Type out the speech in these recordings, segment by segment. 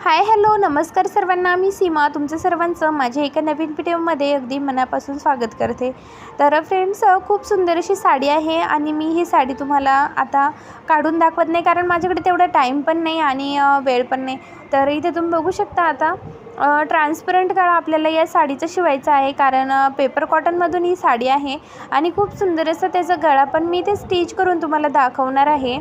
Hi hello नमस्कार सर्वांना, मी सीमा तुमचं सर्वांचं माझ्या एका नवीन व्हिडिओमध्ये अगदी मनापासून स्वागत करते। तर फ्रेंड्स, खूप सुंदर अशी साडी आहे आणि मी ही साडी तुम्हाला आता काढून दाखवत नाही, कारण माझ्याकडे तेवढा टाईम पण नाही आणि वेळ पण नाही। तर इथे तुम्ही बघू शकता, आता ट्रान्सपरंट गळा आपल्याला या साडीचा शिवायचा आहे, कारण पेपर कॉटनमधून ही साडी आहे आणि खूप सुंदर असं त्याचा गळा पण मी ते स्टिच करून तुम्हाला दाखवणार आहे।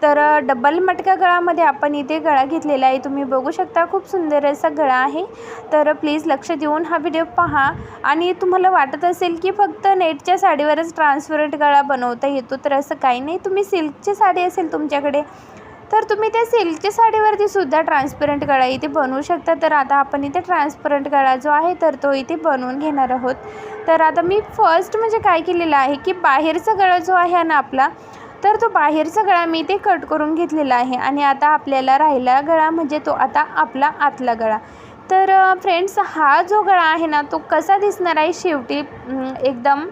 तर डबल मटका गळामध्ये आपण इथे गळा घेतलेला आहे, तुम्ही बघू शकता खूप सुंदर असा गळा आहे। तर प्लीज लक्ष देऊन हा व्हिडिओ पहा। आणि तुम्हाला वाटत असेल की फक्त नेटच्या साडीवरच ट्रान्सपरंट गळा बनवता येतो, तर असं काही नाही। तुम्ही सिल्कची साडी असेल तुमच्याकडे, तर तुम्ही त्या सिल्कच्या साडीवरती सुद्धा ट्रान्सपरंट गळा इथे बनवू शकता। तर आता आपण इथे ट्रान्सपरंट गळा जो आहे तर तो इथे बनवून घेणार आहोत। तर आता मी फर्स्ट म्हणजे काय केलेलं आहे की बाहेरचा गळा जो आहे ना आपला, तर तो बाहेरचा गळा मी ते कट करून घेतलेला आहे आणि आता आपल्याला राहिला गळा म्हणजे तो आता आपला आतला गळा। तर फ्रेंड्स, हा जो गळा आहे ना तो कसा दिसणार आहे शेवटी एकदम,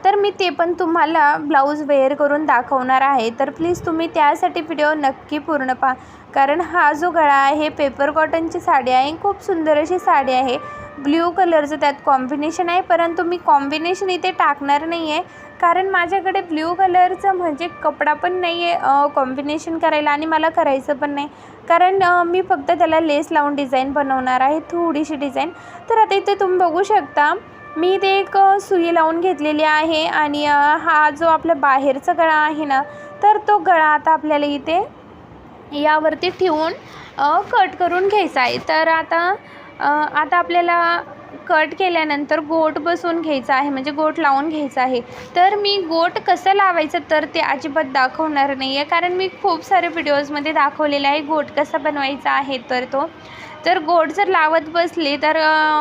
तर मी ते पण तुम्हाला ब्लाऊज वेअर करून दाखवणार आहे। तर प्लीज तुम्ही त्यासाठी व्हिडिओ नक्की पूर्ण पहा, कारण हा जो गळा आहे पेपर कॉटनची साडी आहे, खूप सुंदर अशी साडी आहे। ब्ल्यू कलरचं त्यात कॉम्बिनेशन आहे, परंतु मी कॉम्बिनेशन इथे टाकणार नाही आहे, कारण माझ्याकडे ब्ल्यू कलरचं म्हणजे कपडा पण नाही आहे कॉम्बिनेशन करायला आणि मला करायचं पण नाही, कारण मी फक्त त्याला लेस लावून डिझाईन बनवणार आहे, थोडीशी डिझाईन। तर आता इथे तुम्ही बघू शकता मी ते एक सुई लावून घेतलेली आहे आणि हा जो आपला बाहेरचा गळा आहे ना, तर तो गळा आता आपल्याला इथे यावरती ठेवून कट करून घ्यायचा आहे। तर आता आपल्याला कट केल्यानंतर गोट बसवून घ्यायचा आहे, म्हणजे गोट लावून घ्यायचा आहे। तर मी गोट कसं लावायचं तर ते अजिबात दाखवणार नाही आहे, कारण मी खूप सारे व्हिडिओजमध्ये दाखवलेलं आहे गोट कसा बनवायचा आहे। तर गोट जर लावत बसले तर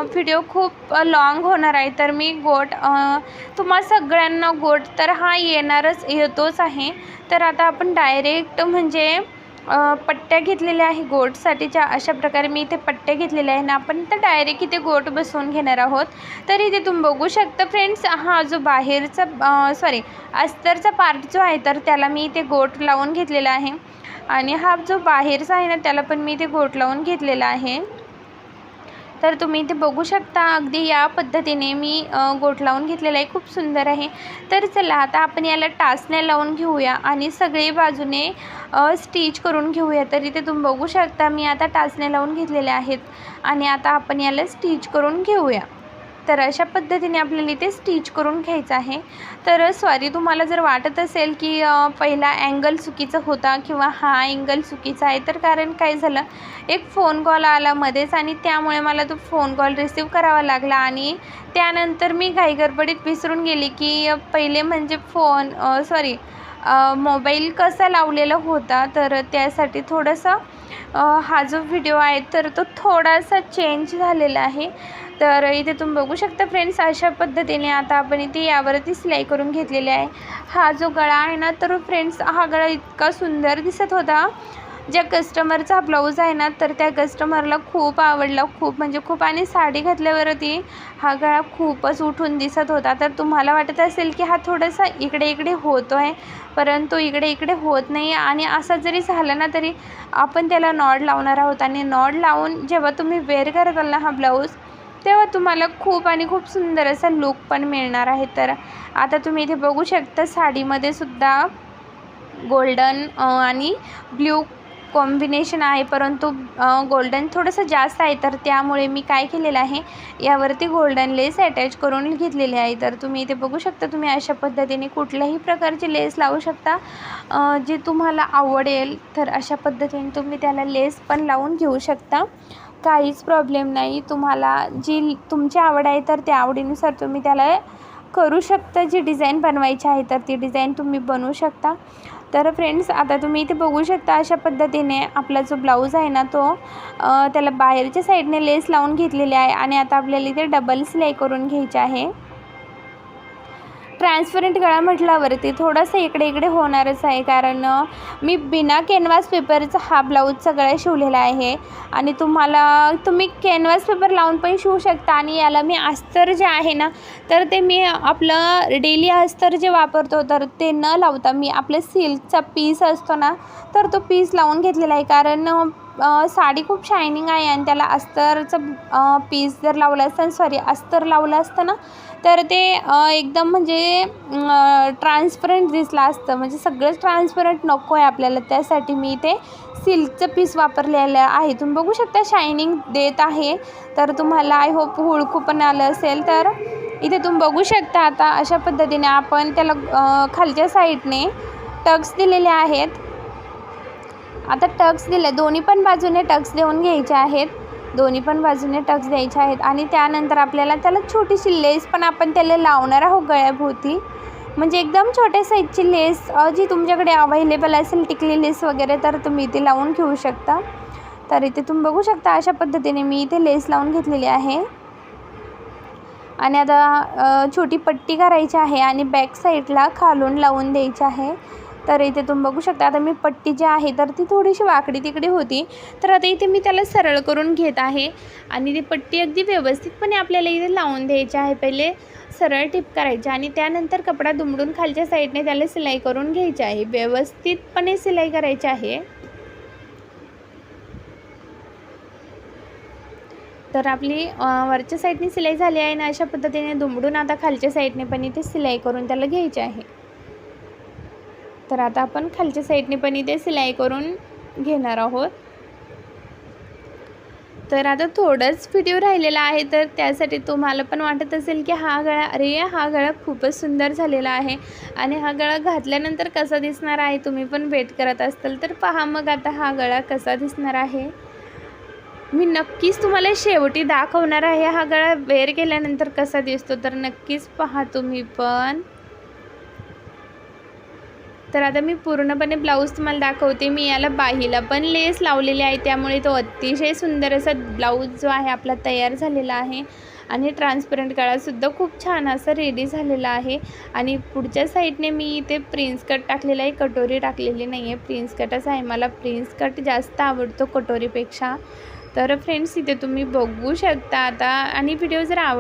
व्हिडिओ खूप लाँग होणार आहे। तर मी गोट तुम्हा सगळ्यांना गोट तर हा येतोच आहे। तर आता आपण डायरेक्ट म्हणजे पट्ट्या घेतलेल्या आहे गोटसाठीच्या, अशा प्रकारे मी इथे पट्ट्या घेतलेल्या आहे ना, आपण तर डायरेक्ट इथे गोट बसवून घेणार आहोत। तर इथे तुम्ही बघू शकता फ्रेंड्स, हा जो बाहेरचा अस्तरचा पार्ट जो आहे तर त्याला मी इथे गोट लावून घेतलेला आहे आणि हा जो बाहेरचा आहे ना त्याला पण मी इथे गोट लावून घेतलेला आहे। तर तुम्ही इथे बघू शकता अगदी या पद्धतीने मी गोट लावून घेतलेला आहे, खूप सुंदर आहे। तर चला आता आपण याला टाचण्या लावून घेऊया आणि सगळे बाजूने स्टिच करून घेऊया। तर इथे तुम्ही बघू शकता मी आता टाचण्या लावून घेतलेल्या आहेत आणि आता आपण याला स्टिच करून घेऊया। तर अशा पद्धतीने आपल्याला इथे स्टिच करून घ्यायचं आहे। तर सॉरी, तुम्हाला जर वाटत असेल की पहिला अँगल चुकीचा होता किंवा हा अँगल चुकीचा आहे, तर कारण काय झालं, एक फोन कॉल आला मध्येच आणि त्यामुळे मला तो फोन कॉल रिसीव करावा लागला आणि त्यानंतर मी घाईगडबडीत विसरून गेली की पहिले म्हणजे मोबाईल कसा लावलेला होता। तर त्यासाठी थोडंसं हा जो व्हिडिओ आहे तर तो थोडासा चेंज झालेला आहे। तर इथे तुम्ही बघू शकता फ्रेंड्स, अशा पद्धतीने आता आपण इथे यावरती सिलाई करून घेतलेली आहे। हा जो गळा आहे ना, तर फ्रेंड्स हा गळा इतका सुंदर दिसत होता, ज्या कस्टमरचा ब्लाऊज आहे ना तर त्या कस्टमरला खूप आवडला, खूप म्हणजे खूप, आणि साडी घातल्यावरती हा गळा खूपच उठून दिसत होता। तर तुम्हाला वाटत असेल की हा थोडासा इकडे इकडे होतो आहे, परंतु इकडे इकडे होत नाही आणि असं जरी झालं ना तरी आपण त्याला नॉड लावणार आहोत आणि नॉड लावून जेव्हा तुम्ही वेअर कराल ना हा ब्लाऊज, तेव्हा तुम्हाला खूप आणि खूप सुंदर असा लुक पण मिळणार आहे। तर आता तुम्ही इथे बघू शकता साडीमध्ये सुद्धा गोल्डन आणि ब्ल्यू कॉम्बिनेशन आहे, परंतु गोल्डन थोडंसं जास्त आहे, तर त्यामुळे मी काय केलेलं आहे यावरती गोल्डन लेस अटॅच करून घेतलेली आहे। तर तुम्ही इथे बघू शकता, तुम्ही अशा पद्धतीने कुठल्याही प्रकारची लेस लावू शकता जे तुम्हाला आवडेल। तर अशा पद्धतीने तुम्ही त्याला लेस पण लावून घेऊ शकता, काहीच प्रॉब्लेम नाही। तुम्हाला जी तुमची आवड आहे तर त्या आवडीनुसार तुम्ही त्याला करू शकता, जी डिझाईन बनवायची आहे तर ती डिझाईन तुम्ही बनवू शकता। तर फ्रेंड्स, आता तुम्ही इथे बघू शकता अशा पद्धतीने आपला जो ब्लाऊज आहे ना तो त्याला बाहेरच्या साईडने लेस लावून घेतलेली आहे आणि आता आपल्याला इथे डबल सिलाई करून घ्यायची आहे। ट्रान्सपरंट गळा म्हटल्यावरती थोडंसं इकडे इकडे होणारच आहे, कारण मी बिना कॅनव्हास पेपरचा हा ब्लाऊजचा गळा शिवलेला आहे आणि तुम्ही कॅनव्हास पेपर लावून पण शिवू शकता। आणि याला मी अस्तर जे आहे ना तर ते मी आपलं डेली अस्तर जे वापरतो तर ते न लावता मी आपलं सिल्कचा पीस असतो ना तर तो पीस लावून घेतलेला आहे, कारण साडी खूप शायनिंग आहे आणि त्याला अस्तरचं पीस जर लावलं असतं अस्तर लावलं असतं ना तर ते एकदम म्हणजे ट्रान्सपरंट दिसलं असतं. म्हणजे सगळंच ट्रान्सपरंट नको आहे आपल्याला, त्यासाठी मी ते सिल्कचं पीस वापरलेलं आहे. तुम्ही बघू शकता शायनिंग देत आहे. तर तुम्हाला आय होप हुडकू पण आलं असेल. तर इथे तुम्ही बघू शकता आता अशा पद्धतीने आपण त्याला खालच्या साईडने टक्स दिलेले आहेत. आता टक्स दिले, दोन्ही पण बाजूने टक्स देऊन घ्यायचे आहेत. दोन्ही पण बाजूने टक्स द्यायचे आहेत आणि त्यानंतर आपल्याला त्याला छोटीशी लेस पण आपण त्याला लावणार आहोत गळ्याभोवती. म्हणजे एकदम छोट्या साईजची लेस जी तुमच्याकडे अवेलेबल असेल, टिकली लेस वगैरे, तर तुम्ही इथे लावून घेऊ शकता. तर इथे तुम्ही बघू शकता अशा पद्धतीने मी इथे लेस लावून घेतलेली आहे. आणि आता छोटी पट्टी करायची आहे आणि बॅक साईडला खालून लावून द्यायची आहे. तर इथे तुम्ही बघू शकता आता मी पट्टी जी आहे तर ती थोडीशी वाकडी तिकडे होती, तर आता इथे मी त्याला सरळ करून घेत आहे आणि ती पट्टी अगदी व्यवस्थितपणे आपल्याला इथे लावून द्यायची आहे. पहिले सरळ टिप करायची आणि त्यानंतर कपडा दुमडून खालच्या साईडने त्याला सिलाई करून घ्यायची आहे. व्यवस्थितपणे सिलाई करायची आहे. तर आपली वरच्या साईडने सिलाई झाली आहे ना, अशा पद्धतीने दुमडून आता खालच्या साईडने पण इथे सिलाई करून त्याला घ्यायची आहे. तर आता आपण खालच्या साईडने पण इथे सिलाई करून घेणार आहोत. तर आता थोडंच व्हिडिओ राहिलेला आहे, तर त्यासाठी तुम्हाला पण वाटत असेल की हा गळा खूपच सुंदर झालेला आहे आणि हा गळा घातल्यानंतर कसा दिसणार आहे, तुम्ही पण वेट करत असाल. तर पहा मग आता हा गळा कसा दिसणार आहे. मी नक्कीच तुम्हाला शेवटी दाखवणार आहे हा गळा वेअर केल्यानंतर कसा दिसतो, तर नक्कीच पहा तुम्ही पण. तर आता मी पूर्णपणे ब्लाऊज तुम्हाला दाखवते. मी याला बाहीला पण लेस लावलेली आहे, त्यामुळे तो अतिशय सुंदर असा ब्लाऊज जो आहे आपला तयार झालेला आहे. आणि ट्रान्सपरंट गळासुद्धा खूप छान असा रेडी झालेला आहे. आणि पुढच्या साईडने मी इथे प्रिन्स कट टाकलेला आहे, कटोरी टाकलेली नाही आहे, प्रिन्स कटच आहे. मला प्रिन्स कट जास्त आवडतो कटोरीपेक्षा. तर फ्रेंड्स इथे तुम्ही बघू शकता आता. आणि व्हिडिओ जर